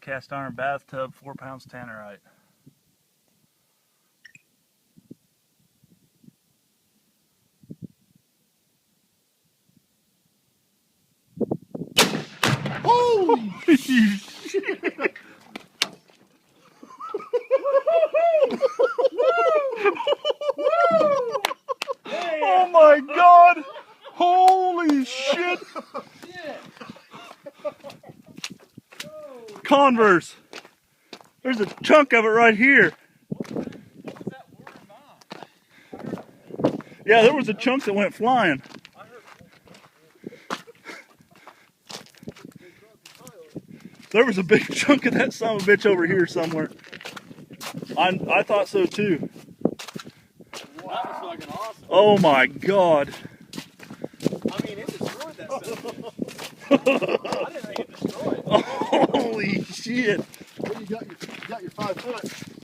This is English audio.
cast iron bathtub, 4 pounds tannerite. Holy shit! Oh my God! Holy shit! Converse. There's a chunk of it right here. Yeah, there was a chunk that went flying. There was a big chunk of that son of a bitch over here somewhere. I thought so too. Wow. That was fucking awesome. Oh my God. I mean, it destroyed that stuff. I didn't think it destroyed. Holy shit. Well, you got your 5 foot.